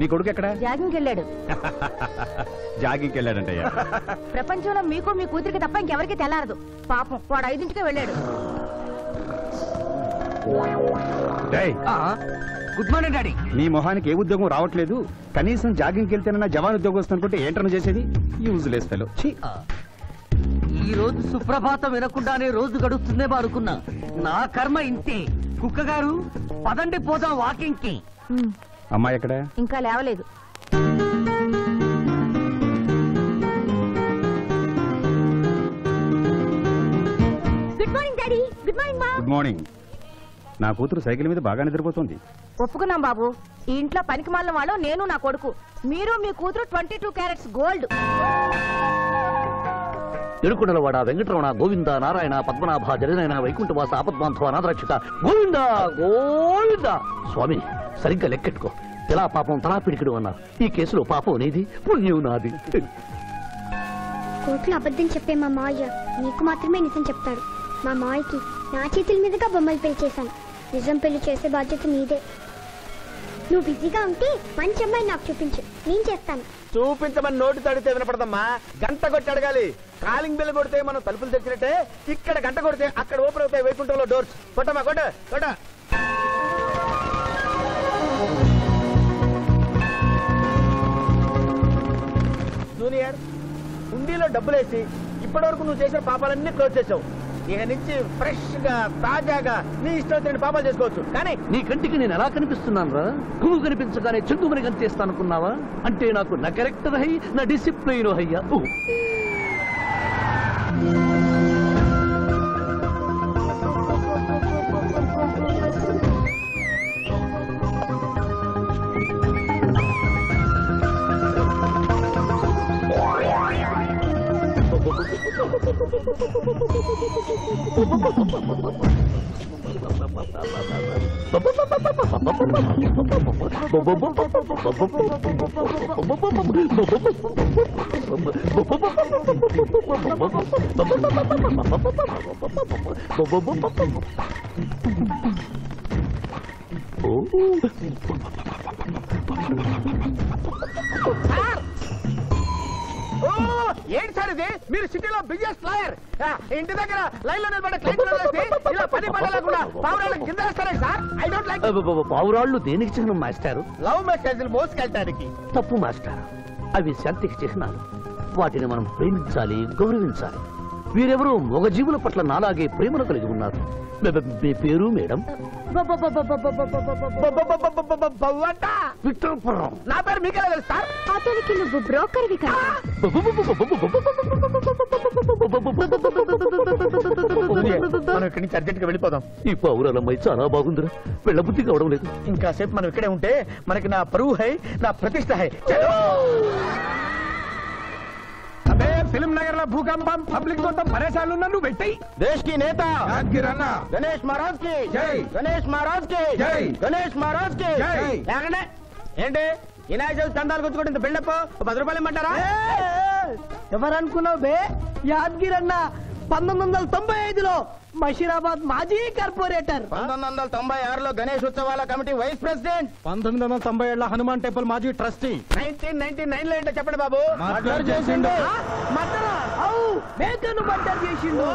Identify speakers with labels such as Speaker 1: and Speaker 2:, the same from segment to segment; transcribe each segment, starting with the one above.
Speaker 1: నీ కొడుకు ఎక్కడ?
Speaker 2: జాగింగ్కి వెళ్ళాడు.
Speaker 1: జాగింగ్కి వెళ్ళాడంటయ్యా.
Speaker 2: ప్రపంచంలో మీకు మీ కూతురికి తప్ప ఇంకెవరికి తెల్లారదు. పాపం వాడు 5ంటికే వెళ్ళాడు.
Speaker 3: Good morning daddy.
Speaker 1: నీ మొహానికి ఏ ఉద్యోగం రావట్లేదు. కనీసం జాగింగ్కి వెళ్తేనన్నా జవాన్ ఉద్యోగం వస్తుంది అనుకుంటే ఏంటన్నా చేసేది? Useless fellow.
Speaker 3: ఈ రోజు సుప్రభాతం వినకుండానే రోజు గడుస్తుందే అనుకున్నా. నా కర్మ ఇంతే. కుక్క గారు పదండి పోదాం వాకింగ్ కి.
Speaker 1: అమ్మాయి ఎక్కడ?
Speaker 2: ఇంకా లేవలేదు. Good morning daddy. Good morning మా.
Speaker 1: Good morning. నా కూతురు సైకిల్ మీద బాగా నిద్రపోతుంది.
Speaker 2: ఒప్పుకున్నాం బాబు. ఈ ఇంట్లో పనికి మాలిన వాళ్ళు నేను నా కొడుకు. మీరు మీ కూతురు 22 క్యారెట్స్ గోల్డ్.
Speaker 3: తిరుకుడలవాడ వెంకటరమణ గోవింద నారాయణ పద్మనాభ జగనైన వైకుంఠవాస ఆపద్బాంధవ నాదరక్షిత గోవింద గోవింద. స్వామి సరిగ్గా లెక్కెట్టుకో. ఇలా పాపం తలా పిడికిడు అన్నారు. ఈ కేసులో పాపం నీది, పుణ్యం నాది.
Speaker 4: కోర్టులో అబద్ధం చెప్పే మా మావయ్య నీకు మాత్రమే నిజం చెప్తాడు. మా మావయ్యకి నా చేతుల మీదుగా బొమ్మలు పెళ్లి చేశాను. నిజం పెళ్లి చేసే బాధ్యత నీదే. నువ్వు బిజీగా ఉంటే మంచి అమ్మాయి నాకు చూపించు, నేను చేస్తాను.
Speaker 5: చూపించమని నోటి తడితే వినపడదమ్మా. గంట కొట్టి అడగాలి. కాలింగ్ బిల్ కొడితే మనం తలుపులు తెచ్చినట్టే ఇక్కడ గంట కొడితే అక్కడ ఓపెన్ అవుతాయి వైకుంఠంలో డోర్స్. కొట్టమ్మా కొట్ట కొట్ట. జూనియర్, హుండీలో డబ్బులేసి ఇప్పటి వరకు నువ్వు చేసిన పాపాలన్నీ క్లోజ్ చేసావు. ఇక నుంచి ఫ్రెష్ గా తాజాగా నీ ఇష్టం వచ్చిన పాపాలు చేసుకోవచ్చు. కానీ
Speaker 3: నీ కంటికి నేను ఎలా కనిపిస్తున్నాను రా? పువ్వు కనిపించగానే చెంగుమని కనిపిస్తాను అనుకున్నావా? అంటే నాకు నా క్యారెక్టర్ హై, నా డిసిప్లైన్ హయ్యా.
Speaker 5: ఏంటి సార్ ఇది? మీరు సిటీలో బిజినెస్ లాయర్, ఇంటి దగ్గర లైన్ లో నిలబడే క్లయింట్ ఇలా పని పడలేకుండా పావురాళ్ళకి కింద వేస్తారే సార్? I don't like.
Speaker 3: పావురాళ్ళు దేనికి చిహ్నం మాస్టారు?
Speaker 5: లవ్ మెసేజ్లు మోసుకెళ్ళటానికి.
Speaker 3: తప్పు మాస్టర్. అవి శాంతికి చిహ్నాలు. వాటిని మనం ప్రేమించాలి, గౌరవించాలి. వీరెవరూ మగజీవుల పట్ల నాలాగే ప్రేమను కలిగి ఉన్నారు. మీ పేరు మేడం? విక్టర్పురం.
Speaker 5: నా పేరు మీకెలా తెలుసు సార్?
Speaker 4: అతనికి నువ్వు బ్రోకర్వి కదా.
Speaker 5: మనం ఇక్కడి నుంచి అర్జెంట్ గా వెళ్ళిపోదాం.
Speaker 3: ఈ పౌరాలమ్మాయి చాలా బాగుందిరా. వెళ్ళబుద్ధి కావడం లేదు.
Speaker 5: ఇంకాసేపు మనం ఇక్కడే ఉంటే మనకి నా పరువు హై, నా ప్రతిష్ట హై.
Speaker 6: అబే ఫిల్మ్ నగర్ లో భూకంపం, పబ్లిక్ మొత్తం పరేషాన్లు ఉన్నా. నువ్వు పెట్టాయి.
Speaker 5: దేశ్ కి నేత గణేష్ మహారాజ్ కి జై, గణేష్ మహారాజ్ కి జై, గణేష్ మహారాజ్ కి జై. ఏంటి వినాయక చవితి చందాలు గుర్తుకుంటే ఇంత బిల్డప్ 10 రూపాయలు ఇమ్మంటారా?
Speaker 7: ఎవరనుకున్నావు బే? యాద్గిరి అన్న 1995లో మషీరాబాద్ మాజీ కార్పొరేటర్.
Speaker 5: 1996లో గణేష్ ఉత్సవాల కమిటీ వైస్ ప్రెసిడెంట్.
Speaker 6: 1997లో హనుమాన్ టెంపుల్ మాజీ ట్రస్టీ.
Speaker 5: 1999 లో ఏంటో చెప్పండి బాబు.
Speaker 6: మర్డర్ చేసిండు.
Speaker 7: మేకను మర్డర్ చేసిండు.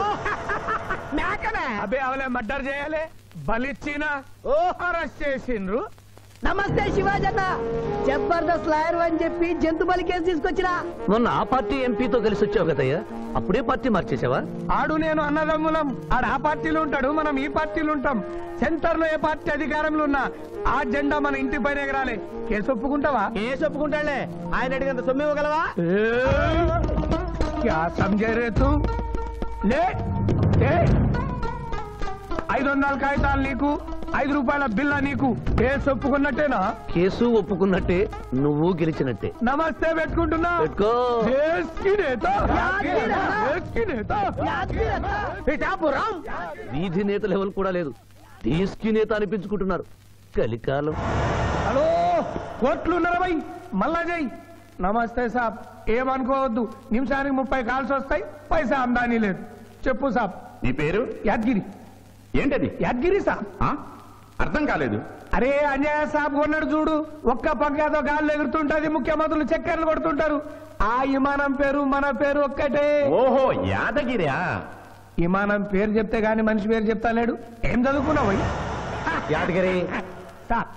Speaker 5: మేకనే?
Speaker 6: అబే అవలే మర్డర్ చేయాలి. బలిచ్చిన అరెస్ట్ చేసిండ్రు.
Speaker 7: నమస్తే శివాజన్న. జబర్దస్త్ లాయర్ అని చెప్పి జంతు బలి కేసు తీసుకొచ్చినా.
Speaker 3: మొన్న ఆ పార్టీ ఎంపీతో కలిసి వచ్చావు కదయ్యా, అప్పుడే పార్టీ మార్చేసావా?
Speaker 6: ఆడు నేను అన్నదమ్ములం. ఆడు ఆ పార్టీలో ఉంటాడు, మనం ఈ పార్టీలో ఉంటాం. సెంటర్ లో ఏ పార్టీ అధికారంలో ఉన్నా ఆ జెండా మన ఇంటి పైన ఎగరాలి. కేసు ఒప్పుకుంటావా?
Speaker 5: కేసు ఒప్పుకుంటాడులే. ఆయన అడిగినంత సొమ్ము ఇవ్వగలవా?
Speaker 6: క్యా సమझे रे तू? లే 500 కాగితాలు నీకు, 5 రూపాయల బిల్ల నీకు. కేసు ఒప్పుకున్నట్టేనా?
Speaker 3: కేసు ఒప్పుకున్నట్టే, నువ్వు గెలిచినట్టే.
Speaker 6: నమస్తే పెట్టుకుంటున్నా.
Speaker 3: పెట్టుకో. వీధి నేత లెవెల్ కూడా లేదు, దేశీ నేత అనిపించుకుంటున్నారు. కలికాలం.
Speaker 6: హలో, కోట్లు ఉన్నారా భయ్? మళ్ళా జై. నమస్తే సాబ్. ఏమనుకోవద్దు, నిమిషానికి 30 కాల్స్ వస్తాయి, పైసా అందానీ లేదు. చెప్పు సాబ్.
Speaker 1: నీ పేరు?
Speaker 6: యాద్గిరి.
Speaker 1: ఏంటది?
Speaker 6: యాద్గిరి సాబ్.
Speaker 8: అర్థం కాలేదు.
Speaker 6: అరే అంజయ్య సాబ్ కొన్నాడు చూడు, ఒక్క పక్కతో గాల్లో ఎగురుతుంటది, ముఖ్యమంత్రులు చక్కర్లు కొడుతుంటారు. ఆ విమానం పేరు మన పేరు ఒక్కటే.
Speaker 8: ఓహో, యాదగిరా?
Speaker 6: విమానం పేరు చెప్తే గాని మనిషి పేరు చెప్తా లేడు. ఏం చదువుకున్నావు?
Speaker 5: యాదగిరి,
Speaker 6: సార్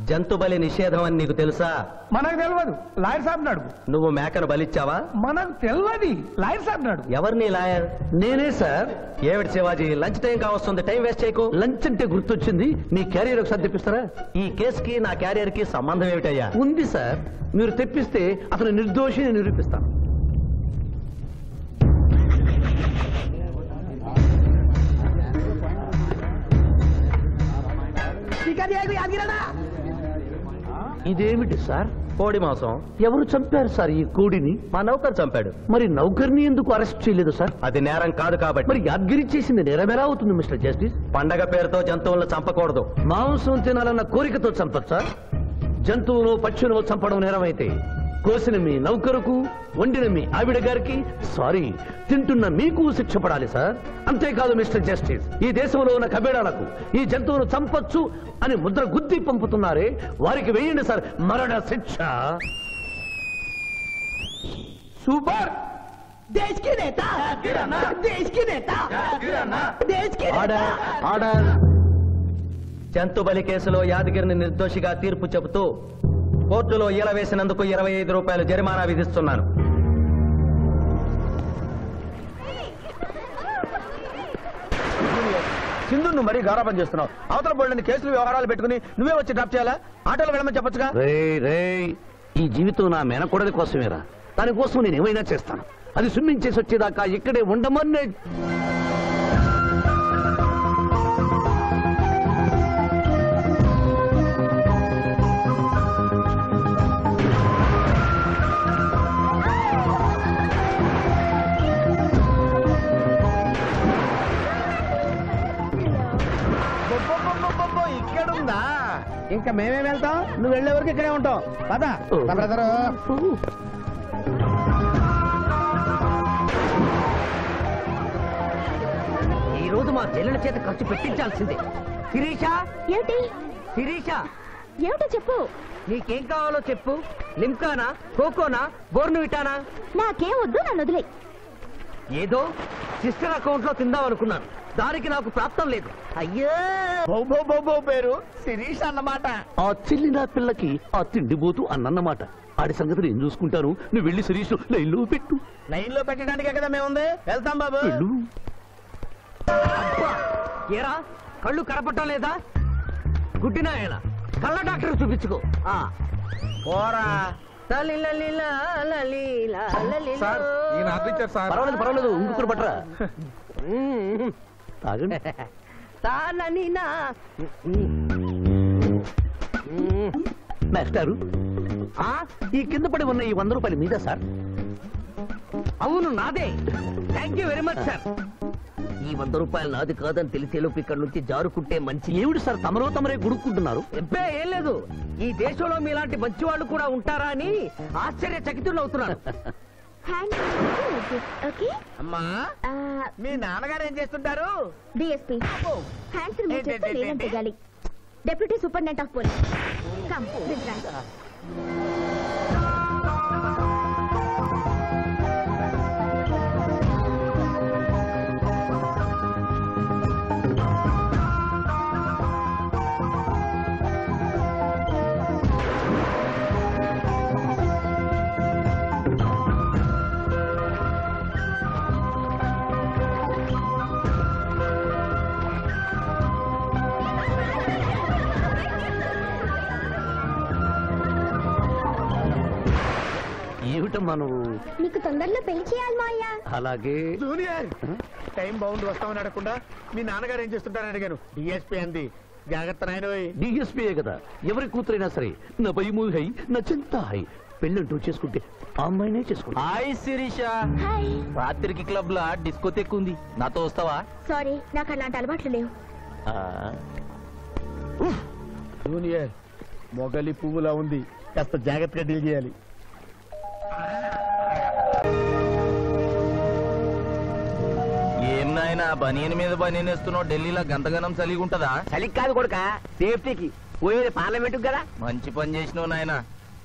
Speaker 5: జంతు బలి నిషేధం అని నీకు తెలుసా?
Speaker 6: మనకు తెలియదు, లాయర్ సాబ్ నాడు.
Speaker 5: నువ్వు మేకను బలిచ్చావా?
Speaker 6: మనకు తెలియదు, లాయర్ సాబ్ నాడు.
Speaker 5: ఎవరిని లాయర్?
Speaker 3: నేనే సార్.
Speaker 5: ఏమిటి శివాజీ, లంచ్ టైం కావస్తుంది, టైం వేస్ట్ చేయకు.
Speaker 3: లంచ్ అంటే గుర్తొచ్చింది, మీ క్యారియర్ ఒకసారి తెప్పిస్తారా?
Speaker 5: ఈ కేసుకి నా క్యారియర్ కి సంబంధం ఏమిటయ్యా?
Speaker 3: ఉంది సార్, మీరు తెప్పిస్తే అతను నిర్దోషిని నిరూపిస్తాను. ఇదేమిటి సార్?
Speaker 5: కోడి మాంసం.
Speaker 3: ఎవరు చంపారు సార్ ఈ కోడిని?
Speaker 5: మా నౌకర్ చంపాడు.
Speaker 3: మరి నౌకర్ని ఎందుకు అరెస్ట్ చేయలేదు సార్?
Speaker 5: అది నేరం కాదు కాబట్టి.
Speaker 3: మరి యాద్గిరి చేసింది నేరం ఎలా అవుతుంది మిస్టర్ జస్టిస్?
Speaker 5: పండగ పేరుతో జంతువులను చంపకూడదు.
Speaker 3: మాంసం తినాలన్న కోరికతో చంపచ్చా? జంతువును పక్షులను చంపడం నేరమైతే కోసిన మీ నౌకరుకు, వండిన మీ ఆవిడ గారికి, సారీ తింటున్న మీకు శిక్ష పడాలి సార్. అంతేకాదు మిస్టర్ జస్టిస్, ఈ దేశంలో ఉన్న కబేడాలకు ఈ జంతువును చంపొచ్చు అని ముద్ర గుద్ది పంపుతున్నారే, వారికి వేయండి సార్ మరణ శిక్ష.
Speaker 7: సూపర్. దేశ్ కి నేత, దేశ్ కి నేత, దేశ్ కి నేత.
Speaker 3: Order, order.
Speaker 5: జంతు బలి కేసులో యాదగిరిని నిర్దోషిగా తీర్పు చెబుతూ కోర్టులో ఈల వేసినందుకు 25 రూపాయలు జరిమానా విధిస్తున్నాను.
Speaker 1: సింధు, నువ్వు మరీ గారాబం చేస్తున్నావు. అవతల బోళ్ళని కేసులు వ్యవహారాలు పెట్టుకుని నువ్వే వచ్చి డ్రాప్ చేయాలా? ఆటోలో వెళ్ళమని చెప్పొచ్చుగా.
Speaker 3: రే, ఈ జీవితం నా మేనకోడలి కోసమేరా, దానికోసం నేను ఏమైనా చేస్తాను. అది స్విమ్మింగ్ చేసి వచ్చేదాకా ఇక్కడే ఉండమని.
Speaker 1: ఇక్కడుందా? ఇంకా మేమే వెళ్తాం, నువ్వు వెళ్లే వరకు ఇక్కడే ఉంటాం. పద బ్రదరు.
Speaker 3: ఈ రోజు మా చెల్లెల చేత ఖర్చు పెట్టించాల్సిందే. శిరీష,
Speaker 2: ఏమిటి
Speaker 3: శిరీష,
Speaker 2: ఏమిటో చెప్పు.
Speaker 3: నీకేం కావాలో చెప్పు. లిమ్కానా, కోకోనా, బోర్నువిటానా?
Speaker 2: నాకేం వద్దు, నన్ను వదిలే.
Speaker 3: ఏదో సిస్టర్ అకౌంట్ లో తిందాం అనుకున్నాను, దానికి నాకు ప్రాప్తం లేదు. అయ్యో,
Speaker 1: బౌ పేరు శిరీష్ అన్నమాట.
Speaker 3: ఆ చెల్లి నా పిల్లకి ఆ తిండిపోతూ అన్నమాట. ఆడి సంగతి నేను చూసుకుంటాను, నువ్వు వెళ్ళి శిరీష్ లైన్లో పెట్టు.
Speaker 1: లైన్ లో పెట్టడానికే కదా మేముంది. వెళ్తాం బాబు.
Speaker 3: వెళ్ళు. ఏరా, కళ్ళు కనపడటం లేదా? గుడ్డినాయన కళ్ళ డాక్టర్ చూపించుకో.
Speaker 1: పోరా.
Speaker 8: సార్, ఈయన ఆర్డర్ సార్.
Speaker 3: పర్వాలేదు, ఇంకొకరు పట్టరా. తాగండి. మాస్టారు, ఈ కింద పడి ఉన్న ఈ 100 రూపాయలు మీద సార్? అవును, నాదే. Thank you very much sir. ఈ 100 రూపాయలు నాది కాదని తెలిసేలోపు ఇక్కడ నుంచి జారుకుంటే మంచి. ఏమిటి సార్ తమరే గుడుక్కుంటున్నారు? ఎబ్బే ఏం లేదు, ఈ దేశంలో మీలాంటి మంచి వాళ్ళు కూడా ఉంటారా అని ఆశ్చర్యచకితులు అవుతున్నారు.
Speaker 1: అమ్మా, మీ నాన్నగారు ఏం చేస్తుంటారు?
Speaker 2: డిఎస్పీ హ్యాండ్స్ రిమూవ్ చేస్తే లేదని తెగాలి. Deputy superintendent of police. Come this right.
Speaker 3: ఏమిటమ్మా నువ్వు?
Speaker 4: నీకు తొందరలో పెళ్లి చేయాలి మావయ్య.
Speaker 3: అలాగే.
Speaker 1: జూనియర్, టైం బాగుండి వస్తామని అడగకుండా మీ నాన్నగారు ఏం చేస్తుంటారని అడిగాను. డిఎస్పీ అంది. జాగ్రత్త నాయనోయ్.
Speaker 3: డిఎస్పీయే కదా, ఎవరి కూతురైనా సరే నా భయము హై, నా చింత హై. పెళ్ళంటూ చేసుకుంటే ఆ అమ్మాయినే చేసుకుంటా.
Speaker 5: Hi Sirisha,
Speaker 2: hi.
Speaker 5: రాత్రికి క్లబ్ లో డిస్కోతెక్ ఉంది, నాతో వస్తావా?
Speaker 2: సారీ, నాకు అలాంటి అలవాట్లు లేవు.
Speaker 1: జూనియర్, మొగలి పువ్వులా ఉంది, కాస్త జాగ్రత్తగా డీల్ చేయాలి.
Speaker 5: ఏం నాయనా
Speaker 8: బనీని మీద బనీని వేస్తున్నావు, ఢిల్లీలో గంతగనం చలిగి ఉంటదా?
Speaker 5: చలికి కాదు కొడుక, సేఫ్టీకి. పోయేది పార్లమెంట్ కదా.
Speaker 8: మంచి పని చేసినావు నాయన.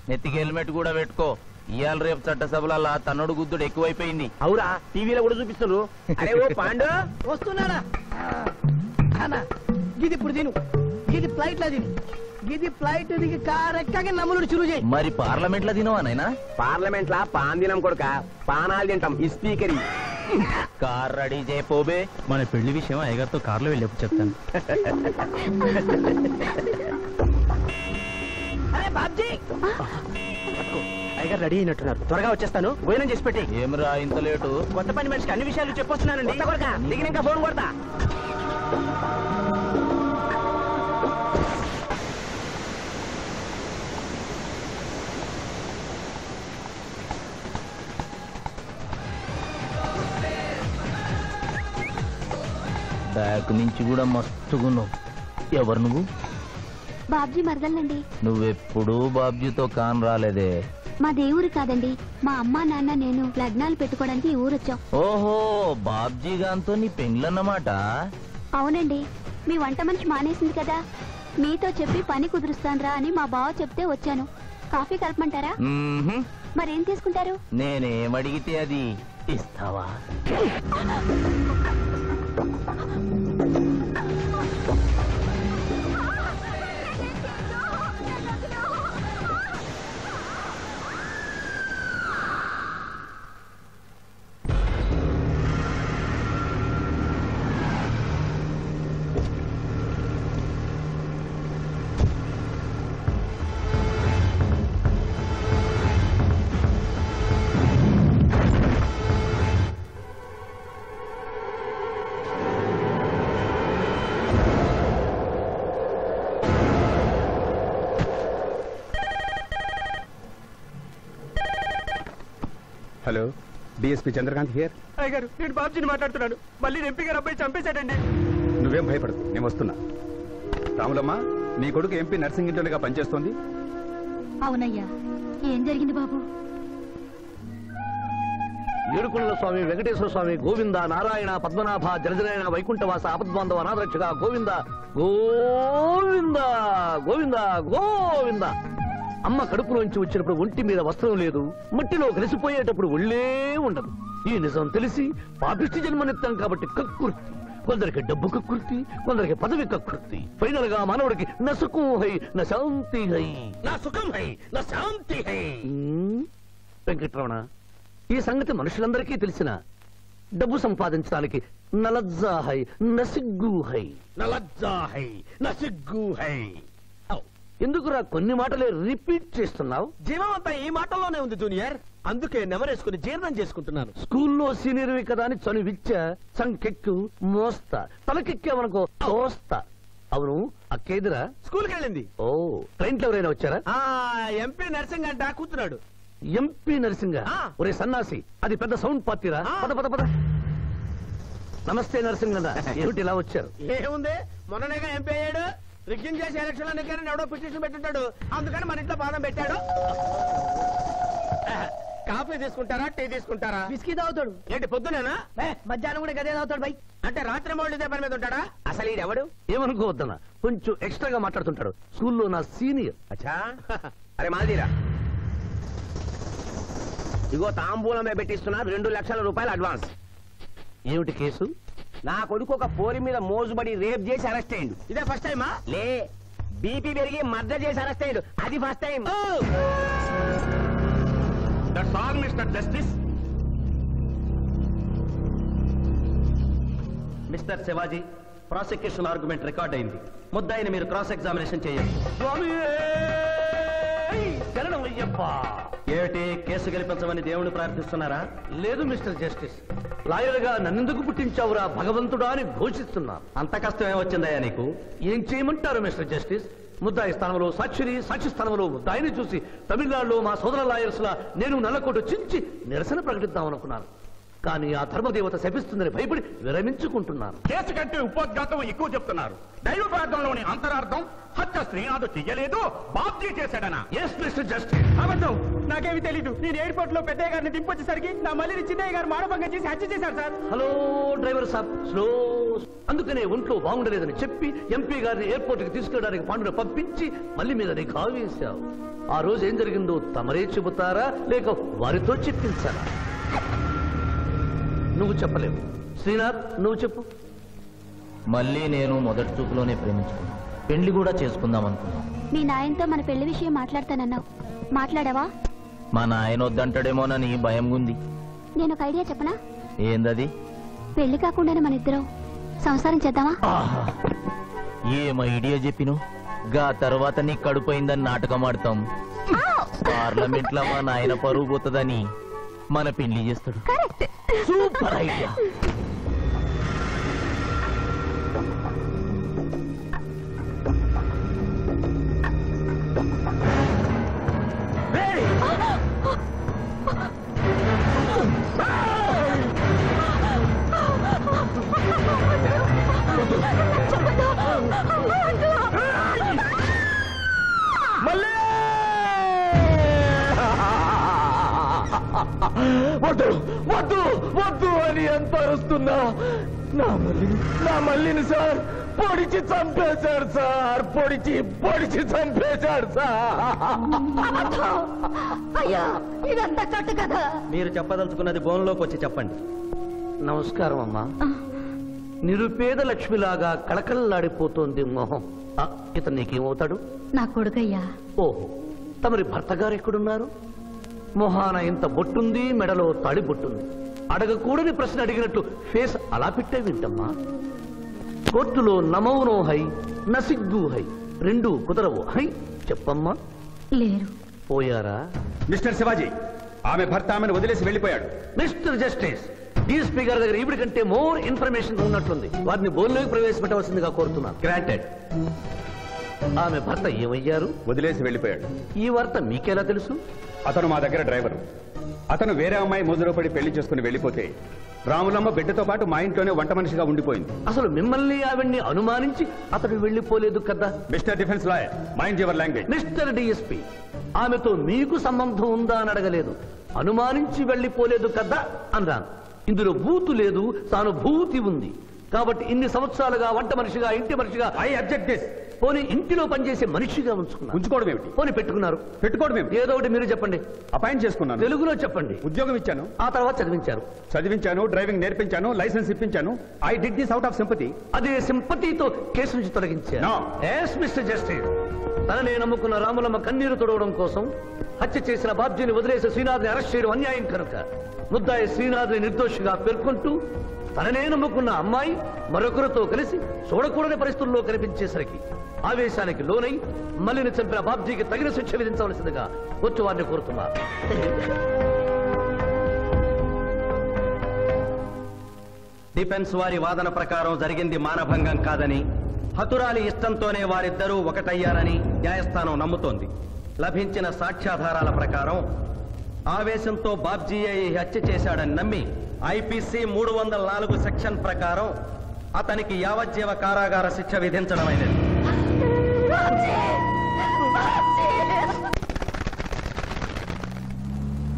Speaker 8: నెత్తికి హెల్మెట్ కూడా పెట్టుకో. ఇవాళ రేపు చట్టసభలల్లా తన్నుడు గుద్దుడు ఎక్కువైపోయింది.
Speaker 5: అవురా, టీవీలో కూడా చూపిస్తున్నారు. అరే ఓ పాండు,
Speaker 7: వస్తున్నానా అన్నా, గిది ఇప్పుడు తిను, గిది ఫ్లైట్ లో తిను, గిది ఫ్లైట్ దిగి కార్ ఎక్కగా నమ్ములు చురు చేయి.
Speaker 8: మరి పార్లమెంట్ లో తినవా నాయనా?
Speaker 5: పార్లమెంట్ లా పాన్ తినం కొడుక, పానాలు తింటాం. ఈ స్పీకర్
Speaker 8: కార్ రెడీ చేయపోబే. మన పెళ్లి విషయం అయ్యగారితో కార్లో వెళ్ళేప్పుడు చెప్తాను.
Speaker 7: అరే బాబ్జీ,
Speaker 5: అయ్యగారు రెడీ అయినట్టున్నారు, త్వరగా వచ్చేస్తాను. భోజనం చేసి పెట్టి.
Speaker 8: ఏమిరా ఇంత లేటు?
Speaker 5: కొత్త పని మనిషికి అన్ని విషయాలు చెప్పొస్తున్నానండి. దిగినాక ఫోన్ కొడతా.
Speaker 8: బ్యాక్ నుంచి కూడా మస్తుగున్నావు. ఎవరు నువ్వు?
Speaker 2: బాబ్జీ మరదలండి.
Speaker 8: నువ్వెప్పుడూ బాబ్జీతో కాన్ రాలేదే.
Speaker 2: మా దేవురు కాదండి, మా అమ్మా నాన్న నేను లగ్నాలు పెట్టుకోవడానికి ఈ ఊరొచ్చాం.
Speaker 8: ఓహో, బాబ్జీ గాంతో నీ పెండ్లన్నమాట.
Speaker 2: అవునండి, మీ వంట మనిషి మానేసింది కదా, మీతో చెప్పి పని కుదురుస్తానురా అని మా బావ చెప్తే వచ్చాను. కాఫీ కలపమంటారా?
Speaker 8: మ్మ్హ్మ్.
Speaker 2: మరేం తీసుకుంటారు?
Speaker 8: నేనేమడిగితే అది ఇస్తావా?
Speaker 6: Hello, DSP Chandrakanth here.
Speaker 5: అయ్యగారు, నేను బాబ్జీని మాట్లాడుతున్నాను. మళ్ళీ ఎంపీ గారు అబ్బాయి చంపేశాడండి.
Speaker 6: నువ్వేం భయపడదు, నేను వస్తున్నా. రాములమ్మ, నీ కొడుకు ఎంపీ నర్సింగ్ ఇంటర్గా పనిచేస్తోంది.
Speaker 2: అవునయ్యా, ఏం జరిగింది బాబు?
Speaker 3: ఏడుకొండల స్వామి, వెంకటేశ్వర స్వామి, గోవింద, నారాయణ, పద్మనాభ, జలజనయన, వైకుంఠవాస, ఆపద్బాంధవ, అనాథరక్షక, గోవింద గోవింద గోవింద గోవింద. అమ్మ కడుపులోంచి వచ్చినప్పుడు ఒంటి మీద వస్త్రం లేదు, మట్టిలో కలిసిపోయేటప్పుడు ఒళ్ళే ఉండదు. ఈ నిజం తెలిసి పాపిష్టి జన్మనిత్తాం కాబట్టి కక్కుర్తి. కొందరికి డబ్బు కక్కుర్తి, కొందరికి పదవి కక్కుర్తి. ఫైనల్ గా మానవుడికి న సుఖం హై న శాంతి హై, నా సుఖం హై నా శాంతి హై. వెంకటరమణ, ఈ సంగతి మనుషులందరికీ తెలిసిన డబ్బు సంపాదించడానికి నలజ్జా హై నసిగ్గు హై, నలజ్జా హై నసిగ్గు హై. ఎందుకురా కొన్ని మాటలే రిపీట్ చేస్తున్నావు?
Speaker 5: జీవం అంతా ఈ మాటల్లోనే ఉంది జూనియర్, అందుకే నెమరేసుకుని జీర్ణం చేసుకుంటున్నాను.
Speaker 3: స్కూల్లో సీనియర్వి కదా అని చనువిచ్చ సంకెక్కు మోస్తా, తలకెక్కావనుకో తోస్తా. అవును, అక్కేదిరా
Speaker 5: స్కూల్కి వెళ్ళింది.
Speaker 3: ఓ, ట్రైన్లో ఎవరైనా వచ్చారా?
Speaker 5: ఎంపీ నర్సింగ్ అంట కూర్చున్నాడు.
Speaker 3: ఎంపీ నరసింగ, ఒరే సన్నాసి, అది పెద్ద సౌండ్ పార్టీరా. పద పద పద. నమస్తే నరసింగ, ఏమిటి ఇలా వచ్చారు?
Speaker 5: ఏముంది, మొన్ననేగా ఎంపీ అయ్యాడు. రిగ్గింగ్ చేసి ఎలక్షన్ ఎన్నికని ఎవడో పిటిషన్ పెట్టుంటాడు, అందుకని మన ఇంట్లో బాదం పెట్టాడు. కాఫీ తీసుకుంటారా, టీ తీసుకుంటారా?
Speaker 7: బిస్కీ తాగుతాడు.
Speaker 5: ఏంటి పొద్దునేనా?
Speaker 7: మధ్యాహ్నం కూడా గదే తాగుతాడు బై.
Speaker 5: అంటే రాత్రి మోళ్ళు ఇదే పని మీద ఉంటాడా? అసలు ఇది ఎవడు?
Speaker 3: ఏమనుకోవద్దన్నా, కొంచెం ఎక్స్ట్రాగా మాట్లాడుతుంటాడు. స్కూల్లో నా సీనియర్.
Speaker 5: అచ్చా, అరే మాదిరా, ఇగో తాంబూలమే పెట్టిస్తున్నా, 2 లక్షల రూపాయలు అడ్వాన్స్.
Speaker 3: ఏమిటి కేసు?
Speaker 5: నా కొడుకు ఒక పోరి మీద మోజుబడి రేప్ చేసి అరెస్ట్ అయ్యిండు. ఇదే ఫస్ట్ టైమా? లే, బీపీ పెరిగి మర్డర్ చేసి అరెస్ట్ అయ్యాడు, అది first time.
Speaker 8: That's all mister justice.
Speaker 9: Mister Shivaji, prosecution argument record అయింది. ముద్దాయిని మీరు క్రాస్ ఎగ్జామినేషన్ చేయండి. ఏమిటి, కేసు గెలిపించమని దేవుని ప్రార్థిస్తున్నారా?
Speaker 3: లేదు మిస్టర్ జస్టిస్, లాయర్ గా నన్నెందుకు పుట్టించావురా భగవంతుడా అని ఘోషిస్తున్నా.
Speaker 9: అంత కష్టం ఏమొచ్చిందయ్యా నీకు?
Speaker 3: ఏం చేయమంటారు మిస్టర్ జస్టిస్? ముద్దాయి స్థానంలో సాక్షిని, సాక్షి స్థానంలో ముద్దాయిని చూసి తమిళనాడులో మా సోదర లాయర్స్ లా నేను నల్లకోటు చించి నిరసన ప్రకటిద్దామనుకున్నాను. కానీ ఆ ధర్మదేవత శపిస్తుందని భయపడి విరమించుకుంటున్నాను.
Speaker 10: కేసు కంటే ఉపోద్ఘాతం ఎక్కువ చెప్తున్నారు. దైవ ప్రార్థనలోని అంతరార్థం హత్య శ్రీనాథు చెయ్యలేదు, బాబ్జీ చేశాడనా?
Speaker 3: Yes mister justice.
Speaker 5: అబద్ధం, నాకేమి తెలీదు. నేను ఎయిర్పోర్ట్ లో పెద్దయ్య గారిని దింపొచ్చేసరికి నా మళ్ళీ చిన్నయ్య గారు మానభంగం చేసి హత్య చేశారు సార్.
Speaker 3: హలో డ్రైవర్ సాబ్, స్లో. అందుకనే ఒంట్లో బాగుండలేదని చెప్పి ఎంపీ గారిని ఎయిర్పోర్ట్ కి తీసుకెళ్ళడానికి పాండును పంపించి మళ్ళీ మీద నీకు ఆవేశావు. ఆ రోజు ఏం జరిగిందో తమరే చెబుతారా లేక వారితో చెప్పించారా? నువ్వు చెప్పలేవు. శ్రీనాథ్, నువ్వు చెప్పు.
Speaker 8: మళ్ళీ నేను మొదటి చూపులోనే ప్రేమించుకున్నాను. పెళ్లి కూడా చేసుకుందాం అనుకున్నాను.
Speaker 2: మీ నాయనతో మన పెళ్లి విషయం మాట్లాడతానన్నావు, మాట్లాడావా?
Speaker 8: మా నాయన వద్దంటాడేమోనని భయం ఉంది.
Speaker 2: నేను ఒక ఐడియా చెప్పనా?
Speaker 8: ఏందది?
Speaker 2: పెళ్లి కాకుండానే మన ఇద్దరం సంసారం చేద్దామా?
Speaker 8: ఏం ఐడియా చెప్పిను? గా తర్వాత నీ కడుపోయిందని నాటకం ఆడతాం. పార్లమెంట్ లో మా నాయన పరువు పోతుందని మన పెళ్లి చేస్తాడు.
Speaker 3: Super idea.
Speaker 5: వద్దు వద్దు వద్దు అని ఎంత అరుస్తున్నా నా మల్లిని సార్ పొడిచి చంపేశాడు సార్. పొడిచి చంపేశాడు సార్.
Speaker 2: అయ్యా, ఇదంతా కట్టు కదా.
Speaker 9: మీరు చెప్పదలుచుకున్నది బోన్లోకి వచ్చి చెప్పండి.
Speaker 3: నమస్కారం అమ్మా. నిరుపేద లక్ష్మిలాగా కళకళలాడిపోతోంది మొహం. ఇతను నీకేమవుతాడు?
Speaker 2: నా కొడుకయ్యా.
Speaker 3: ఓహో, తమరి భర్త గారు ఎక్కడున్నారు? మొహాన ఇంత బొట్టుంది, మెడలో తాడి బొట్టుంది. అడగకూడని ప్రశ్న అడిగినట్లు ఫేస్ అలా పెట్టే వింటమ్మా. కోర్టులో నమౌనో హై, నసిగ్గు హై, రెండు కుదరవు హై. చెప్పమ్మా.
Speaker 2: లేరు.
Speaker 3: పోయారా?
Speaker 10: మిస్టర్ శివాజీ, ఆమె భర్త ఆమెను వదిలేసి వెళ్ళిపోయాడు.
Speaker 3: మిస్టర్ జస్టిస్, డీఎస్పీ గారి దగ్గర ఈవిడ కంటే మోర్ ఇన్ఫర్మేషన్ ఉన్నట్లుంది. వారిని బోన్లోకి ప్రవేశపెట్టవలసిందిగా కోరుతున్నాను.
Speaker 10: గ్రాంటెడ్.
Speaker 3: ఆమె భర్త ఏమయ్యారు?
Speaker 10: వదిలేసి వెళ్ళిపోయాడు.
Speaker 3: ఈ వార్త మీకెలా తెలుసు?
Speaker 10: అతను మా దగ్గర డ్రైవరు. అతను వేరే అమ్మాయి మోజులో పడి పెళ్లి చేసుకుని వెళ్ళిపోతే రాములమ్మ బిడ్డతో పాటు మా ఇంట్లోనే వంట మనిషిగా ఉండిపోయింది.
Speaker 3: అసలు మిమ్మల్ని ఆవిడ్ని అనుమానించి అతడు వెళ్ళిపోలేదు కదా?
Speaker 10: Mister defence lawyer, mind your language.
Speaker 3: Mister DSP, ఆమెతో మీకు సంబంధం ఉందా అని అడగలేదు, అనుమానించి వెళ్ళిపోలేదు కదా అన్నాను. ఇందులో బూతు లేదు, తాను భూతి ఉంది. కాబట్టి ఇన్ని సంవత్సరాలుగా వంట మనిషిగా, ఇంటి మనిషిగా,
Speaker 10: ఐ అబ్జెక్ట్ దిస్.
Speaker 3: పోనీ ఇంటిలో పనిచేసే మనిషిగా
Speaker 10: ఉంచుకోవడం ఏమిటి?
Speaker 3: పోనీ పెట్టుకున్నారు.
Speaker 10: పెట్టుకోవడం ఏమిటి?
Speaker 3: ఏదో ఒకటి మీరు చెప్పండి.
Speaker 10: అపాయింట్ చేసుకున్నాను.
Speaker 3: తెలుగులో చెప్పండి.
Speaker 10: ఉద్యోగం ఇచ్చాను.
Speaker 3: ఆ తర్వాత చదివించారు.
Speaker 10: చదివించాను, డ్రైవింగ్ నేర్పించాను, లైసెన్స్ ఇప్పించాను. I did this out of sympathy.
Speaker 3: అదే సింపతితో కేసు నుంచి తొలగించారు.
Speaker 10: No.
Speaker 3: Yes, Mr. Justice. తననే నమ్ముకున్న రాములమ్మ కన్నీరు తొడవడం కోసం హత్య చేసిన బాబ్జీని వదిలేసి శ్రీనాథ్ని అరెస్ట్ చేయడం అన్యాయం కనుక ముద్దాయి శ్రీనాథ్ని నిర్దోషిగా పేర్కొంటూ తననే నమ్ముకున్న అమ్మాయి మరొకరితో కలిసి చూడకూడని పరిస్థితుల్లో కనిపించేసరికి ఆవేశానికి లోనై మల్లిని చంపిన బాబ్జీకి తగిన శిక్ష విధించవలసిందిగా వచ్చి వారిని కోరుతున్నారు.
Speaker 9: డిఫెన్స్ వారి వాదన ప్రకారం జరిగింది మానభంగం కాదని, హతురాలి ఇష్టంతోనే వారిద్దరూ ఒకటయ్యారని న్యాయస్థానం నమ్ముతోంది. లభించిన సాక్ష్యాధారాల ప్రకారం ఆవేశంతో బాబ్జీయే ఈ హత్య చేశాడని నమ్మి ఐపీసీ 304 సెక్షన్ ప్రకారం అతనికి యావజ్జీవ కారాగార శిక్ష విధించడమైనది.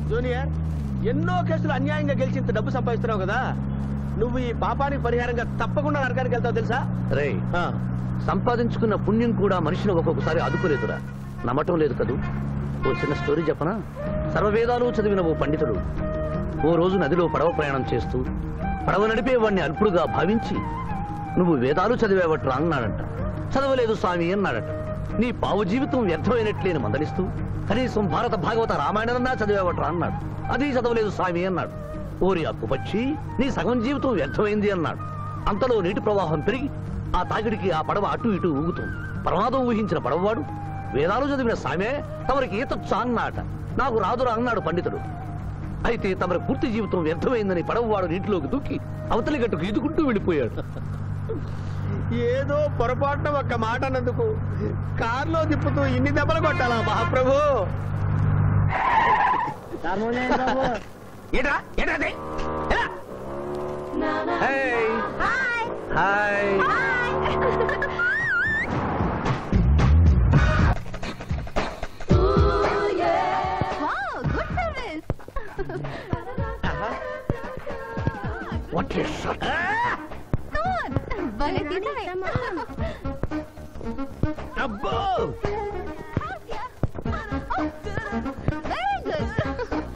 Speaker 5: జూనియర్, ఎన్నో కేసులు అన్యాయంగా గెలిచి ఇంత డబ్బు సంపాదిస్తున్నావు కదా, నువ్వు ఈ పాపానికి పరిహారంగా తప్పకుండా నరకానికి వెళ్తావు తెలుసా?
Speaker 3: రే, సంపాదించుకున్న పుణ్యం కూడా మనిషిని ఒక్కొక్కసారి అదుపులేదురా. నమ్మటం లేదు కదూ. ఓ చిన్న స్టోరీ చెప్పనా? సర్వవేదాలు చదివిన ఓ పండితుడు ఓ రోజు నదిలో పడవ ప్రయాణం చేస్తూ పడవ నడిపేవాడిని అల్పుడుగా భావించి, నువ్వు వేదాలు చదివేవట్రా అన్నాడంట. చదవలేదు స్వామి అన్నాడట. నీ పావు జీవితం వ్యర్థమైనట్లేని మందలిస్తూ, కనీసం భారత భాగవత రామాయణన్నా చదివేవట్రా అన్నాడు. అది చదవలేదు స్వామి అన్నాడు. ఓరి అక్కుపక్షి, నీ సగం జీవితం వ్యర్థమైంది అన్నాడు. అంతలో నీటి ప్రవాహం పెరిగి ఆ తాగిడికి ఆ పడవ అటు ఇటు ఊగుతుంది. ప్రమాదం ఊహించిన పడవవాడు, వేదాలు చదివిన సామే తమరికి ఈతొచ్చా అన్నాట. నాకు రాదురా అన్నాడు పండితుడు. అయితే తమరి పూర్తి జీవితం వ్యర్థమైందని పడవవాడు నీటిలోకి దూకి అవతలి గట్టుకు ఈదుకుంటూ వెళ్ళిపోయాడు.
Speaker 5: ఏదో పొరపాటున ఒక్క మాట అన్నందుకు కారులో తిప్పుతూ ఇన్ని దెబ్బలు కొట్టాలా మహాప్రభు?
Speaker 8: ఏట్రా ఏట్రా
Speaker 3: హాయ్ వాట్ ఇస్ షాట్
Speaker 1: అబ్బో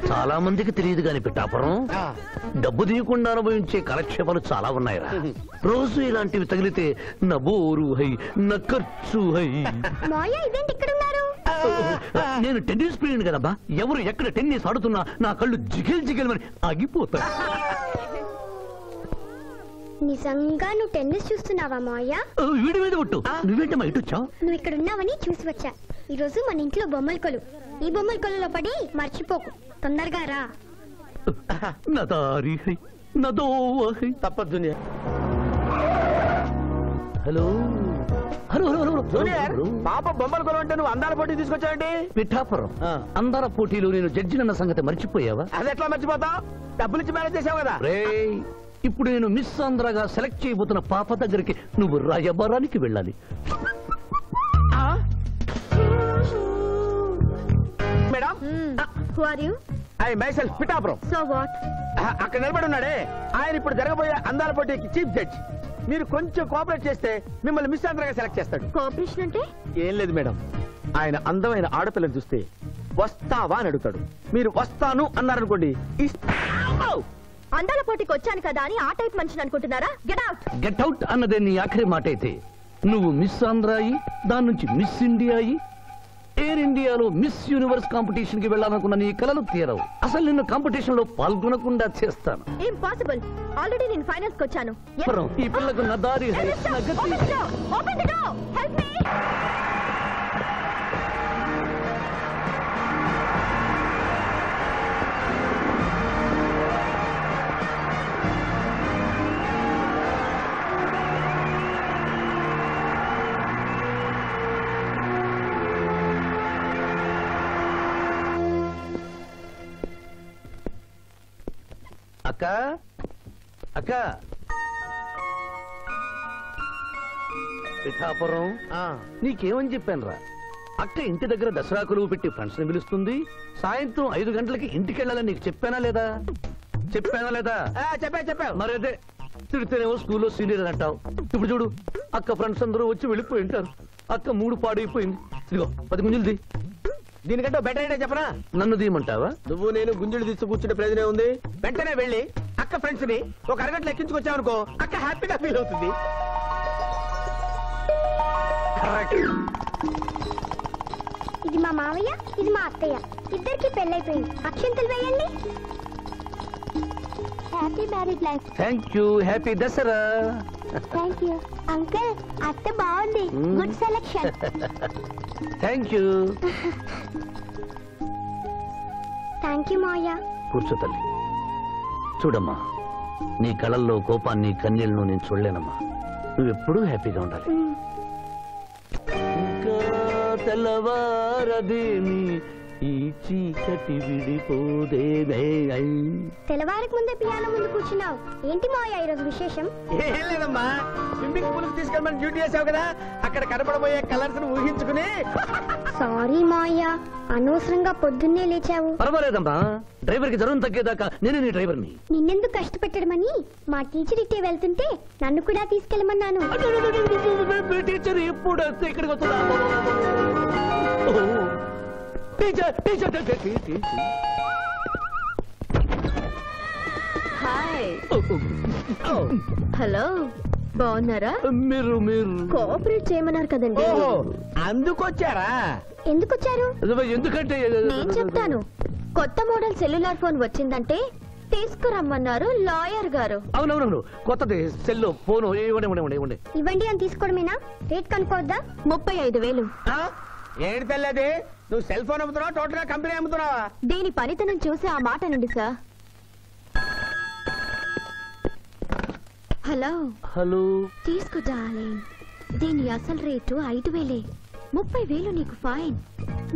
Speaker 3: చాలా మందికి తెలియదు కాని పిఠాపురం డబ్బు తీయకుండా అనుభవించే కాలక్షేపాలు చాలా ఉన్నాయిరా రోజు ఇలాంటివి తగిలితే నా బోరు హై నా ఖర్చు హై
Speaker 4: మాయ ఇదేంటి ఇక్కడ ఉన్నారు?
Speaker 3: నేను టెన్నిస్ ప్లేయర్ కదబ్బా ఎవరు ఎక్కడ టెన్నిస్ ఆడుతున్నా నా కళ్ళు జిగిల్ జిగిల్ మరి ఆగిపోతాయి
Speaker 4: నిజంగా నువ్వు టెన్నిస్ చూస్తున్నావా మాయ?
Speaker 3: వీడి మీద కొట్టు నువ్వేంటమ్మా ఇటు వచ్చావు
Speaker 4: నువ్వు ఇక్కడ ఉన్నావని చూసి వచ్చా. ఈ రోజు మన ఇంట్లో బొమ్మల కొలు. ఈ బొమ్మల కొలులో పడి మర్చిపోకు. తొందరగా రా.
Speaker 3: నా దారి హై నా దోవ హై
Speaker 1: తప్పదు దునియా.
Speaker 3: Hello hello hello
Speaker 5: junior
Speaker 3: hello
Speaker 5: పాప బొమ్మల కొలు అంటే నువ్వు అందాల పోటీ తీసుకొచ్చావండి.
Speaker 3: పిఠాపురం అందాల పోటీలో నేను జడ్జినన్న సంగతి మర్చిపోయావా
Speaker 5: అది ఎట్లా మర్చిపోతావు? డబ్బులు ఇచ్చి మేనేజ్ చేసావు కదా.
Speaker 3: రేయ్ ఇప్పుడు నేను మిస్ ఆంధ్రగా సెలెక్ట్ చేయబోతున్న పాప దగ్గరికి నువ్వు రాయబారానికి వెళ్ళాలి
Speaker 5: madam
Speaker 2: who are you?
Speaker 5: I myself Pithapuram.
Speaker 2: So what?
Speaker 5: అక్కడ నిలబడి ఉన్నాడే ఆయన ఇప్పుడు జరగబోయే అందాల పోటీకి చీఫ్ జడ్జ్. మీరు కొంచెం కోఆపరేట్ చేస్తే మిమ్మల్ని మిస్ ఆంధ్రగా సెలెక్ట్ చేస్తాడు.
Speaker 2: కోఆపరేషన్ అంటే?
Speaker 5: ఏం లేదు మేడం, ఆయన అందమైన ఆడపిల్లని చూస్తే వస్తావా అని అడుగుతాడు. మీరు వస్తాను అన్నారనుకోండి
Speaker 2: అందాల పోటీకి వచ్చాను కదా అని ఆ టైప్ మనిషిని అనుకుంటున్నారా? Get out.
Speaker 3: గెట్ అవుట్ అన్నదే నీ ఆఖరి మాట అయితే నువ్వు మిస్ ఆంధ్ర అయ్యి దాని నుంచి మిస్ ఇండియా అయ్యి ఎయిర్ ఇండియాలో మిస్ యూనివర్స్ కాంపిటీషన్ కి వెళ్ళాలనుకున్న నీ కలలు తీరవు. అసలు నిన్ను కాంపిటీషన్ లో పాల్గొనకుండా చేస్తాను.
Speaker 2: ఇంపాసిబుల్. ఆల్రెడీ నేను ఫైనల్స్ కి వచ్చాను.
Speaker 3: ఈ పిల్లకు నా దారి హై, నా గతి high.
Speaker 2: Open the door. Help me.
Speaker 3: అక్క అక్క పిఠాపురం నీకేమని చెప్పాను రా అక్క ఇంటి దగ్గర దసరా కొలువు పెట్టి ఫ్రెండ్స్ ని పిలుస్తుంది. సాయంత్రం 5 గంటలకి ఇంటికి వెళ్ళాలని నీకు చెప్పానా లేదా?
Speaker 5: చెప్పావు.
Speaker 3: మరి అదే తిడితేనేమో స్కూల్లో సీనియర్ అని అంటావు. ఇప్పుడు చూడు అక్క ఫ్రెండ్స్ అందరూ వచ్చి వెళ్ళిపోయి ఉంటారు. అక్క మూడు పాడైపోయింది. ఇదిగో 10 గుంజులు
Speaker 5: దీనికంటే బెటర్ ఐడియా చెప్పనా?
Speaker 3: నన్ను తీయమంటావా?
Speaker 5: నువ్వు నేను గుంజులు తీసి కూర్చుంటే ప్రయోజనం ఉంది. వెంటనే వెళ్ళి అక్క ఫ్రెండ్స్ ని ఒక అరగంటలో ఎక్కించుకొచ్చావనుకో అక్క హ్యాపీగా ఫీల్ అవుతుంది.
Speaker 4: ఇది మా మావయ్య, ఇది మా అత్తయ్య. ఇద్దరికి పెళ్ళైపోయింది. అక్షంతలు వేయండి. Happy married life.
Speaker 3: Thank you. Happy Dasara.
Speaker 4: Thank you uncle. అత్త బాగుంది. Good selection.
Speaker 3: Thank you.
Speaker 4: Thank you మావయ్య.
Speaker 3: కూర్చో తల్లి. చూడమ్మా నీ కళల్లో కోపాన్ని కన్నీళ్లను నేను చూడలేనమ్మా. నువ్వెప్పుడూ హ్యాపీగా ఉండాలి. ఇంకా తెల్లవారదేమి ఈ చీకటి విడిపోదేమే.
Speaker 4: తెల్లవారికి ముందే పియానో ముందు కూర్చున్నావు. ఏంటి మావయ్య ఈరోజు విశేషం?
Speaker 5: ఏం లేదమ్మా, స్విమ్మింగ్ పూల్ కి తీసుకెళ్ళమని డ్యూటీ చేసావు కదా, అక్కడ కనపడబోయే కలర్స్ ను ఊహించుకుని.
Speaker 4: సారీ మావయ్య, అనవసరంగా పొద్దున్నే లేచావు.
Speaker 3: పర్వాలేదమ్మా, డ్రైవర్ కి జ్వరం తగ్గేదాకా నేనే నీ డ్రైవర్ని.
Speaker 4: నిన్నెందుకు కష్టపెట్టడమని మా టీచర్ ఇట్టే వెళ్తుంటే నన్ను కూడా తీసుకెళ్ళమన్నాను.
Speaker 3: టీచర్ ఎప్పుడు ఇక్కడికి వస్తుందా? Teacher teacher teacher.
Speaker 2: Hi. Hello, బాగున్నారా?
Speaker 3: మీరు మీరు
Speaker 2: కోఆపరేట్ చేయమన్నారు కదండి.
Speaker 5: ఓహో, అందుకొచ్చారా?
Speaker 4: ఎందుకు వచ్చారు?
Speaker 3: ఎందుకంటే
Speaker 2: నేను చెప్తాను. కొత్త మోడల్ సెల్యులార్ ఫోన్ వచ్చిందంటే తీసుకురమ్మన్నారు లాయర్ గారు.
Speaker 3: అవునవునవును, కొత్తది సెల్ ఫోన్ ఇవ్వండి.
Speaker 4: ఇవ్వండి అని తీసుకోవడమేనా? రేట్ కనుక్కోవద్దా?
Speaker 2: 35,000.
Speaker 5: ఏంటి తెల్లది, నువ్వు సెల్ ఫోన్ అమ్ముతున్నావా టోటల్ గా కంపెనీ అమ్ముతున్నావా?
Speaker 2: దీని పనితనం చూసి ఆ మాట నుండి సార్. Hello
Speaker 3: hello.
Speaker 2: తీసుకో డార్లింగ్. దీని అసలు రేటు 5,000. 30,000 నీకు ఫైన్.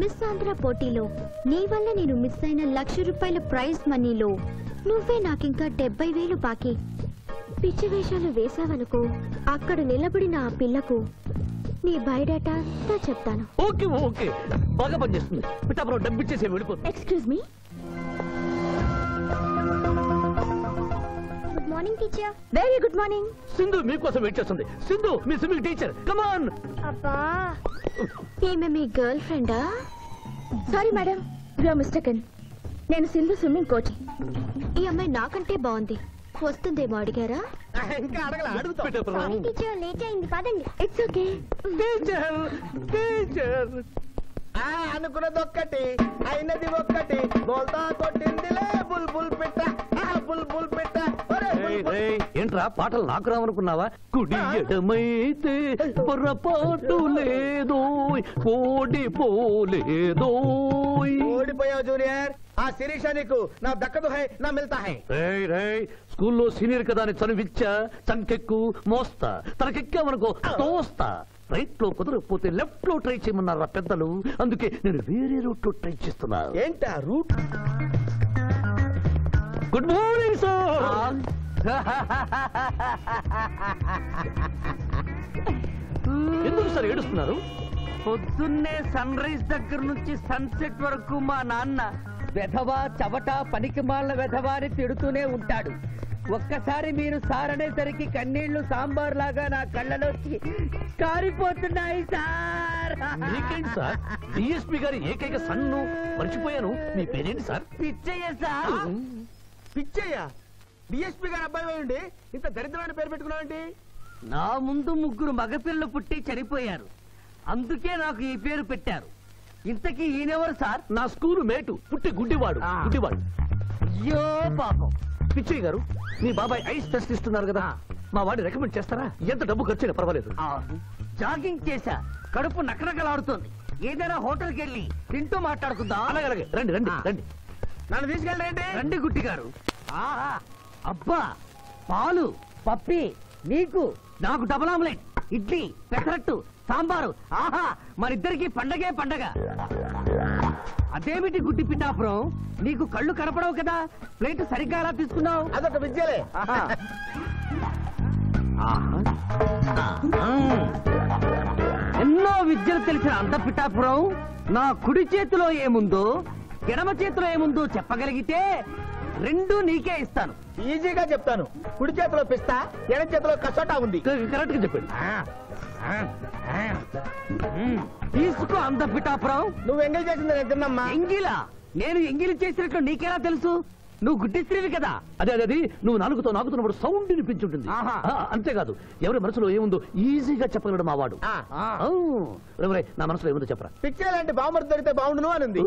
Speaker 2: మిస్ ఆంధ్ర పోటీలో నీ వల్ల నేను మిస్ అయిన ₹1,00,000 ప్రైజ్ మనీలో నువ్వే నాకింకా 70,000 బాకీ. పిచ్చి వేషాలు వేశావనుకో, అక్కడ నిలబడిన ఆ పిల్లకు నీ బయోడేటా అంతా చెప్తాను.
Speaker 3: ఓకే ఓకే, బాగా పనిచేస్తుంది. పిఠాపురం డబ్బిచ్చేసి వెళ్ళిపోతుంది.
Speaker 2: Excuse me.
Speaker 4: Good morning teacher.
Speaker 2: Very good morning.
Speaker 3: Sindhu మీకోసం వెయిట్ చేస్తుంది. సింధు మీ స్విమ్మింగ్ టీచర్, కమాన్.
Speaker 4: అబ్బా,
Speaker 2: ఈమె మీ గర్ల్ ఫ్రెండా? Sorry madam, you are mistaken. నేను సింధు స్విమ్మింగ్ కోచ్. ఈ అమ్మాయి నాకంటే బాగుంది, వస్తుందేమో అడిగారా?
Speaker 1: ఇంకా అడగల, అడుగుతా.
Speaker 4: సారీ టీచర్, లేట్ అయింది, పదండి.
Speaker 2: It's okay.
Speaker 1: టీచర్ టీచర్, అనుకున్నది ఒక్కటి అయినది ఒక్కటి, బోల్తా కొట్టిందిలే బుల్ బుల్ పెట్ట, బుల్ బుల్ పెట్ట.
Speaker 3: ఏంట్రా పాటలు నాకు రావనుకున్నావా? కుడి ఎడమైతే పొరపాటు లేదో, ఓడిపోలేదో.
Speaker 1: ఓడిపోయావు జూనియర్. ఆ శిరీష నీకు నా దక్కదు హై నా మిల్తా హై.
Speaker 3: స్కూల్లో సీనియర్ కదా అని చనువిచ్చా, చంకెక్కు మోస్తా, తనకెక్కామనుకో తోస్తా. రైట్ లో కుదరకపోతే లెఫ్ట్ లో ట్రై చేయమన్నారా పెద్దలు, అందుకే నేను వేరే రూట్ లో ట్రై చేస్తున్నా.
Speaker 1: ఏంటా రూట్?
Speaker 3: Good morning sir. ఎందుకు సార్ ఏడుస్తున్నారు?
Speaker 5: పొద్దున్నే సన్ రైజ్ దగ్గర నుంచి సన్సెట్ వరకు మా నాన్న వెధవా చవట పనికి మాల వెధవా అని తిడుతూనే ఉంటాడు. ఒక్కసారి మీరు సార్ అనేసరికి కన్నీళ్లు సాంబార్ లాగా నా కళ్ళలోకి కారిపోతున్నాయి సార్.
Speaker 3: మీకేంటి సార్, డిఎస్పీ గారి ఏకైక సన్ను మర్చిపోయాను. మీ పేరేంటి sir?
Speaker 5: Pichaiah sir.
Speaker 1: Pichaiah? DSP గారి అబ్బాయి ఉండి ఇంత దరిద్రమైన పేరు పెట్టుకున్నావేంటి?
Speaker 5: నా ముందు ముగ్గురు మగపిల్లలు పుట్టి చనిపోయారు, అందుకే నాకు ఈ పేరు పెట్టారు. ఇంతకీ ఈయనెవరు సార్?
Speaker 3: నా స్కూలు మేటు, పుట్టి గుడ్డివాడు. గుడ్డివాడు.
Speaker 5: అయ్యో పాపం.
Speaker 3: పిచ్చయ్య గారు, మీ బాబాయ్ ఐస్ టెస్ట్ ఇస్తున్నారు కదా, మా వాడిని రికమెండ్ చేస్తారా? ఎంత డబ్బు ఖర్చు అయినా పర్వాలేదు.
Speaker 5: జాగింగ్ చేశా, కడుపు నకనకలాడుతోంది. ఏదైనా హోటల్కి వెళ్ళి తింటూ మాట్లాడుకుందాం.
Speaker 3: అలాగే అలాగే, రండి రండి రండి.
Speaker 1: నన్ను తీసుకెళ్ళండి.
Speaker 5: రండి గుట్టి గారు. ఆహా, అబ్బా, పాలు పప్పి, నీకు నాకు డబుల్ ఆమ్లెట్, ఇడ్లీ పెసరట్టు సాంబారు. ఆహా, మరిద్దరికి పండగే పండగ. అదేమిటి గుడ్డి పిఠాపురం, నీకు కళ్ళు కనపడవు కదా, ప్లేట్ సరిగ్గా ఎలా తీసుకున్నావు?
Speaker 1: అదొక విద్యలే.
Speaker 5: ఎన్నో విద్యలు తెలిసిన అంత పిఠాపురం నా కుడి చేతిలో ఏముందో ఎడమ చేతిలో ఏముందో చెప్పగలిగితే రెండు నీకే ఇస్తాను.
Speaker 1: ఈజీగా చెప్తాను. కుడి చేతిలో పిస్తా, ఎడం చేతిలో కసోటా ఉంది.
Speaker 3: కరెక్ట్ గా చెప్పండి.
Speaker 5: తీసుకో అంత పిఠాపురం.
Speaker 1: నువ్వు ఎంగిల్ చేసింది నేను తిన్నమ్మా.
Speaker 5: ఎంగిలా? నేను ఎంగిలి చేసినట్లు నీకెలా తెలుసు? నువ్వు గుడ్డిస్త్రీవి కదా.
Speaker 3: అదే అదే, నువ్వు నాలుగుతో నాకుతున్నప్పుడు సౌండ్ వినిపించుంటుంది. అంతేకాదు, ఎవరి మనసులో ఏముందో ఈజీగా చెప్పగలడు మా వాడు. నా మనసులో ఏముందో చెప్పరా?
Speaker 1: పిచ్చే లాంటి బాంబర్ దొరికితే బాగుండును అనింది.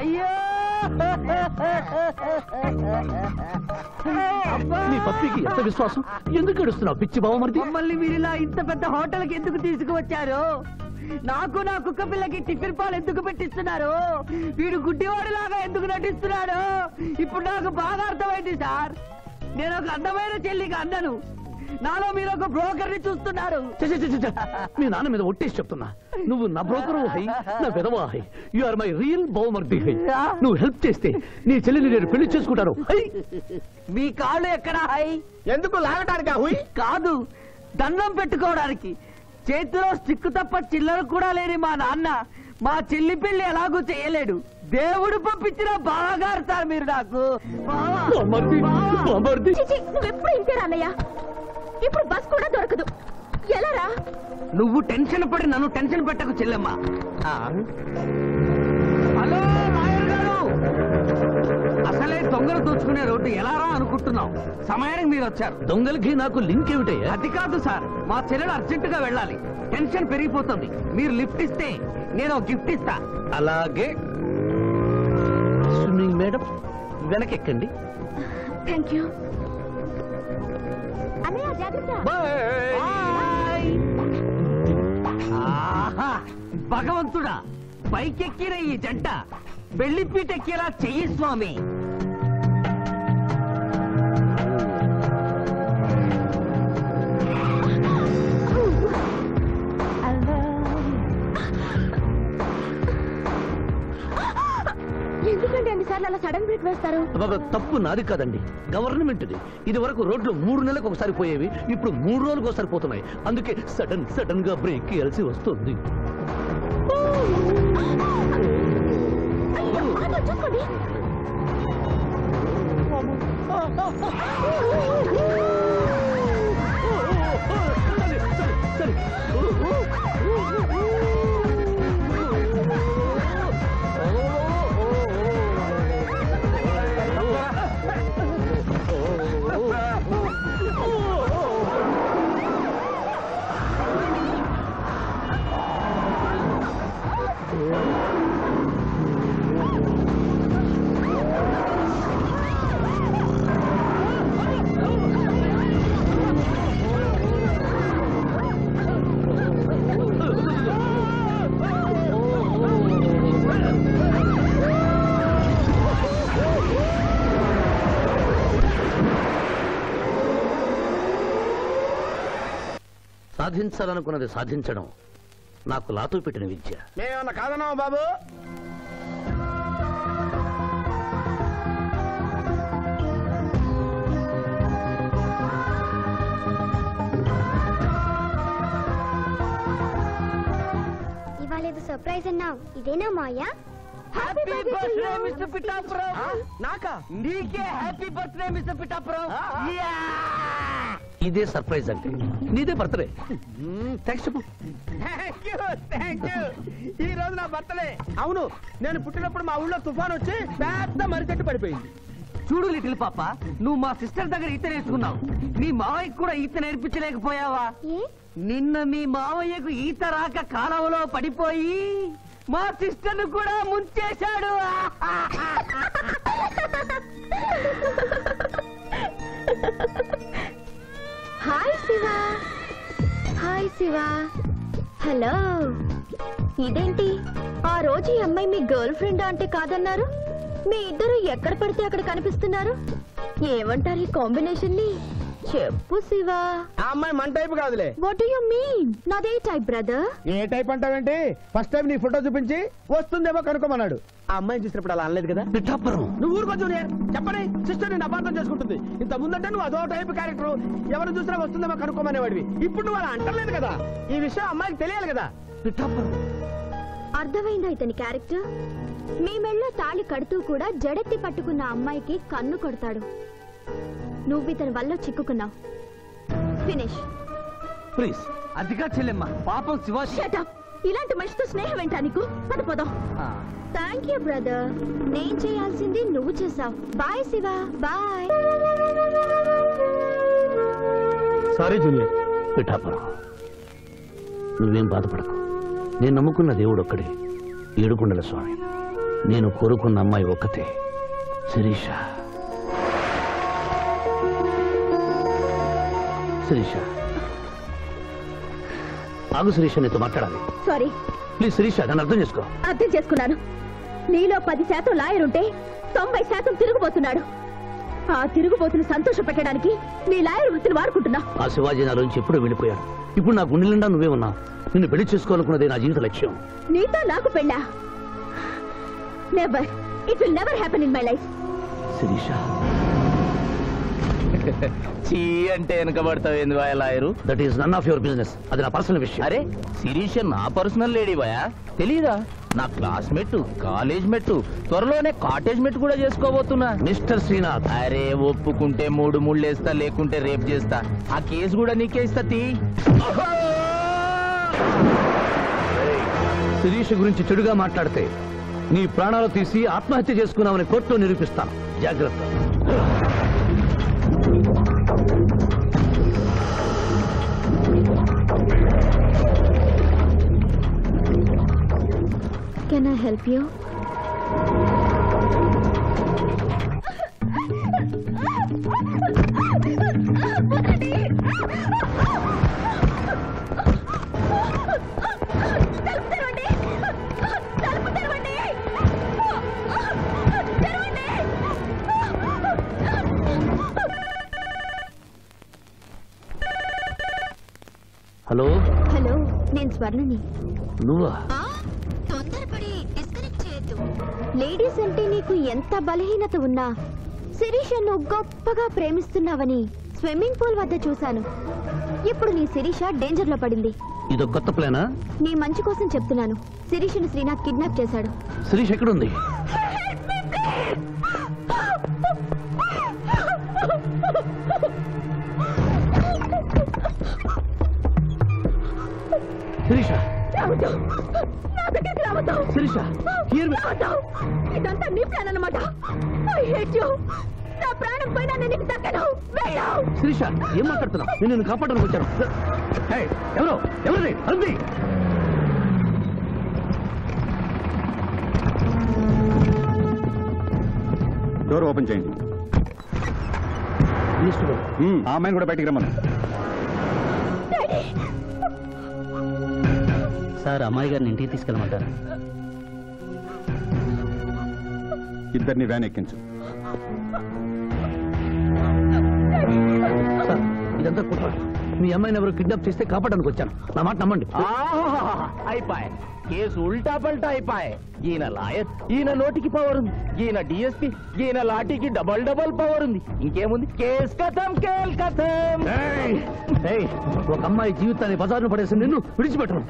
Speaker 5: అయ్యో,
Speaker 3: నీ పప్పికి ఎంత విశ్వాసం, ఎందుకు ఏడుస్తున్నావు పిచ్చి బావమరిది?
Speaker 5: మమ్మల్ని వీరిలా ఇంత పెద్ద హోటల్కి ఎందుకు తీసుకువచ్చారు? నాకు నా కుక్క పిల్లకి టిఫిన్ పాలు ఎందుకు పెట్టిస్తున్నారు? వీడు గుడ్డివాడిలాగా ఎందుకు నటిస్తున్నాడు? ఇప్పుడు నాకు బాగా అర్థమైంది సార్. నేను ఒక అందమైన చెల్లికి అందను, నాలో మీరు ఒక బ్రోకర్ ని చూస్తున్నారు.
Speaker 3: మీ నాన్న మీద ఒట్టేసి చెప్తున్నా, నువ్వు నా బ్రోకరు హై, నా విధవా హై. యు ఆర్ మై రియల్ బావమర్ది హై. నువ్వు హెల్ప్ చేస్తే నీ చెల్లిని నేను పెళ్లి చేసుకుంటాను.
Speaker 5: మీ కాళ్ళు ఎక్కడా హై?
Speaker 1: ఎందుకు లాగటానికి? హుయ్
Speaker 5: కాదు, దండం పెట్టుకోవడానికి. చేతిలో స్టిక్ తప్ప చిల్లర కూడా లేని మా నాన్న మా చెల్లి పెళ్లి ఎలాగూ చేయలేడు. దేవుడు పంపించిన బావగారు సార్ మీరు నాకు.
Speaker 2: నువ్వెప్పుడు ఇంతేరా అన్నయ్య? ఇప్పుడు బస్ కూడా దొరకదు, ఎలా రా?
Speaker 5: నువ్వు టెన్షన్ పడి నన్ను టెన్షన్ పెట్టకు చెల్లెమ్మా. హలో లాయర్ గారు, అసలే దొంగలు దోచుకునే రోడ్డు ఎలా రా అనుకుంటున్నావు? సమయానికి మీరు వచ్చారు.
Speaker 3: దొంగలకి నాకు లింక్ ఏమిటయ్యా?
Speaker 5: అది కాదు సార్, మా చెల్లెలు అర్జెంటుగా వెళ్ళాలి, టెన్షన్ పెరిగిపోతుంది. మీరు లిఫ్ట్ ఇస్తే నేను గిఫ్ట్ ఇస్తా.
Speaker 3: అలాగే. స్విమ్మింగ్ మేడం, వెనకెక్కండి.
Speaker 2: థ్యాంక్ యూ అన్నయ్య, జాగ్రత్త.
Speaker 5: ఆహా, భగవంతుడా, పైకెక్కిన ఈ జంట బెల్లిపీటెక్కేలా చెయ్యి స్వామి.
Speaker 2: ఎందుకండి అన్నిసార్లు ఎన్నిసార్లు అలా సడన్ బ్రేక్ వేస్తారు?
Speaker 3: తప్పు నాది కాదండి, గవర్నమెంట్ది. ఇది వరకు రోడ్లు 3 నెలలకు ఒకసారి పోయేవి, ఇప్పుడు 3 రోజులకు ఒకసారి పోతున్నాయి. అందుకే సడన్ గా బ్రేక్ వేయాల్సి వస్తుంది.
Speaker 2: అయ్యో, ఆటో చూసుకోండి.
Speaker 3: సాధించాలనుకున్నది సాధించడం నాకు లాతో పెట్టిన విద్య.
Speaker 1: మేమన్నా కాదన్నావా బాబు?
Speaker 4: ఇవాళ ఏదో సర్ప్రైజ్ అన్నావు, ఇదేనా Maya?
Speaker 5: Happy birthday mister Pithapuram. నాకా? నీకే హ్యాపీ బర్త్డే మిస్టర్ పిఠాపురం.
Speaker 3: ఇదే సర్ప్రైజ్ అంటే, నీదే బర్త్డే. థ్యాంక్స్ చెప్పు.
Speaker 1: Thank you. ఈ రోజు నా బర్త్డే. అవును, నేను పుట్టినప్పుడు మా ఊళ్ళో తుఫాన్ వచ్చి పెద్ద మరిచెట్టు పడిపోయింది.
Speaker 5: చూడు లిటిల్ పాప, నువ్వు మా సిస్టర్ దగ్గర ఈత నేర్చుకున్నావు, మీ మావయ్యకు కూడా ఈత నేర్పించలేకపోయావా? నిన్న మీ మావయ్యకు ఈత రాక కాలువలో పడిపోయి మా సిస్టర్ ను కూడా ముంచేశాడు.
Speaker 2: Hi Shiva. Hi Shiva. Hello. ఇదేంటి, ఆ రోజు ఈ అమ్మాయి మీ గర్ల్ ఫ్రెండ్ అంటే కాదన్నారు? మీ ఇద్దరు ఎక్కడ పడితే అక్కడ కనిపిస్తున్నారు. ఏమంటారు ఈ కాంబినేషన్ ని? చెప్పు శివ.
Speaker 1: ఆ అమ్మాయి మన టైప్ కాదులే.
Speaker 2: What do you mean? నాదే టైప్ బ్రదర్.
Speaker 1: ఏ టైప్ అంటావేంటి? ఫస్ట్ టైం నీ ఫోటో చూపించి వస్తుందేమో కనుక్కోమన్నాడు. ఆ అమ్మాయిని చూసినప్పుడు అలా అనలేదు కదా.
Speaker 3: పిఠాపురం,
Speaker 1: నువ్వు ఊరుకో జూనియర్. చెప్పని సిస్టర్ నేను అపార్థం చేసుకుంటుంది. ఇంత ముందంటే నువ్వు అదో టైప్ క్యారెక్టర్, ఎవరు చూసినా వస్తుందేమో కనుక్కోమనేవాడివి. ఇప్పుడు నువ్వు అలా అంటలేదు కదా. ఈ విషయం అమ్మాయికి తెలియాలి కదా.
Speaker 3: పిఠాపురం.
Speaker 2: అర్థమైందా ఇతని క్యారెక్టర్? మీ మెళ్ళో తాళి కడుతూ కూడా జడెత్తి పట్టుకున్న అమ్మాయికి కన్ను కొడతాడు. నువ్వు ఇతని వల్ల చిక్కుకున్నావు. ఫినిష్.
Speaker 3: ప్లీజ్.
Speaker 5: అదిగా చెల్లెమ్మ, పాపం శివ.
Speaker 2: Shut up. ఇలాంటి మనిషితో స్నేహం ఏంటా నీకు? పదపోదాం. Thank you brother. నేను చేయాల్సింది నువ్వు చేసావు. Bye Shiva. Bye.
Speaker 1: Sorry junior.
Speaker 3: Pithapuram, నువ్వేం బాధపడకు. నేను నమ్ముకున్న దేవుడు ఒక్కడే, ఏడుకొండల స్వామి. నేను కోరుకున్న అమ్మాయి ఒక్కతే, శిరీష. శిరీష, ఆగు శిరీష, నీతో మాట్లాడాలి.
Speaker 2: సారీ.
Speaker 3: ప్లీజ్ శిరీష, నన్ను అర్థం చేసుకో.
Speaker 2: అర్థం చేసుకున్నాను. నీలో 10% లాయర్ ఉంటే 90% తిరుగుబోతున్నాడు. ఆ తిరుగుబోతుని సంతోష పెట్టడానికి నీ లాయర్ వృత్తిని వాడుకుంటున్నా.
Speaker 3: ఆ శివాజీ నాలోంచి ఎప్పుడూ వెళ్ళిపోయాడు. ఇప్పుడు నా గుండె నిండా నువ్వే ఉన్నావు. నిన్ను పెళ్లి చేసుకోవాలనుకున్నదే నా జీవిత లక్ష్యం.
Speaker 2: నీతో నాకు పెళ్ళా? Never. It will never happen in my life.
Speaker 3: Sirisha,
Speaker 8: చీ అంటే వెనకబడతావు ఏంది boy lawyer?
Speaker 3: That is none of your business. అది నా పర్సనల్ విషయం.
Speaker 8: అరే శిరీష నా పర్సనల్ లేడీ బాయా, తెలీదా? నా క్లాస్మేట్, కాలేజ్ మెట్టు, త్వరలోనే కాటేజ్ మెట్టు కూడా చేసుకోబోతున్నా.
Speaker 3: మిస్టర్ శ్రీనాథ్.
Speaker 8: అరే ఒప్పుకుంటే 3 ముళ్ళేస్తా, లేకుంటే రేపు చేస్తా. ఆ కేసు కూడా నీకే ఇస్తా.
Speaker 3: శిరీష గురించి చెడుగా మాట్లాడితే నీ ప్రాణాలు తీసి ఆత్మహత్య చేసుకున్నామని కోర్టులో నిరూపిస్తాను. జాగ్రత్త.
Speaker 2: Can I help you?
Speaker 3: Hello.
Speaker 2: Hello, నేను స్వర్ణని.
Speaker 3: నువ్వా?
Speaker 2: తొందరపడి డిస్కనెక్ట్ చేయొద్దు. లేడీస్ అంటే నీకు ఎంత బలహీనత ఉన్నా శిరీషను గొప్పగా ప్రేమిస్తున్నావని స్విమ్మింగ్ పూల్ వద్ద చూశాను. ఇప్పుడు నీ శిరీష డేంజర్ లో పడింది.
Speaker 3: ఇదో కొత్త ప్లానా?
Speaker 2: నీ మంచి కోసం చెప్తున్నాను. శిరీషను శ్రీనాథ్ కిడ్నాప్ చేశాడు.
Speaker 3: శిరీష్ ఎక్కడుంది? శిరీష, శిరీష,
Speaker 2: ఇదంతా నీ ప్లాన్ అన్నమాట. I hate you. నా ప్రాణం పోయినా నేను నీకు దక్కను. వెళ్ళు.
Speaker 3: శిరీష, ఏం మాట్లాడుతున్నావు? నేను నిన్ను కాపాడడానికి వచ్చాను. ఏయ్, ఎవరు? ఎవరిది? అరుంది.
Speaker 10: డోర్ ఓపెన్ చేయండి. ఆ అమ్మాయిని కూడా బయటికి రమ్మను.
Speaker 3: సార్, అమ్మాయి గారిని ఇంటికి తీసుకెళ్ళమంటారు.
Speaker 10: ఇద్దరిని వ్యాన్ ఎక్కించు.
Speaker 3: సార్, ఇదంతా కుట్ర. మీ అమ్మాయిని ఎవరు కిడ్నాప్ చేస్తే కాపాడడానికి వచ్చాను. నా మాట నమ్మండి.
Speaker 8: అయిపోయి కేసు ఉల్టా పల్టా అయిపోయి. ఈయన లాయర్, ఈయన నోటికి పవర్ ఉంది. ఈయన డిఎస్పీ, ఈయన లాఠీకి డబల్ డబల్ పవర్ ఉంది. ఇంకేముంది? కేసు కథం, కేల్ కథం.
Speaker 3: ఏయ్, ఒక అమ్మాయి జీవితాన్ని బజార్ను పడేసి నిన్ను విడిచిపెట్టను.